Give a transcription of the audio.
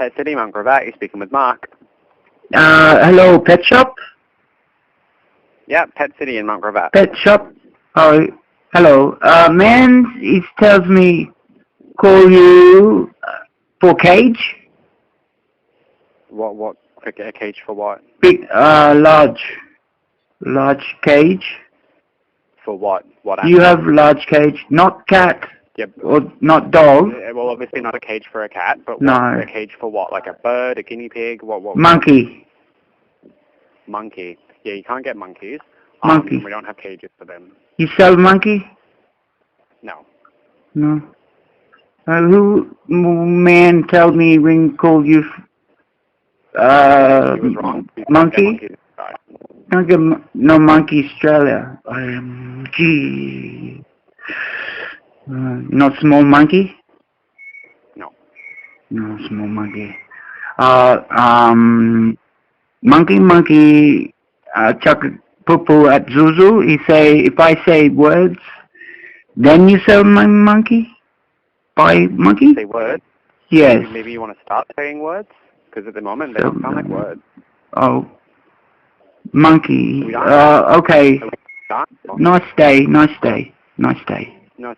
Pet City, Mount Gravatt. You're speaking with Mark. Hello, pet shop? Yeah, Pet City in Mount Gravatt. Pet shop? Oh, hello. Man, he tells me call you for cage? What? A cage for what? Big, large cage. For what? What Do you animal? have large cage? Not cat Yep. or not dog? Well, obviously not a cage for a cat, but No. a cage for what? Like a bird, a guinea pig? What? Monkey. Monkey. Yeah, you can't get monkeys. Monkey. We don't have cages for them. You sell monkey? No. No. Who man told me ring call you? He was wrong. You can't get Monkey? monkeys inside. Don't get no monkey Australia. Gee. Not small monkey? No. No small monkey. Monkey, chocolate poo at Zuzu. He say, if I say words, then you sell my monkey? Buy monkey? Say words? Yes. Maybe you want to start saying words? Because at the moment they don't sound like words. Oh. Monkey. We are. Okay. Are we done? Nice day. No.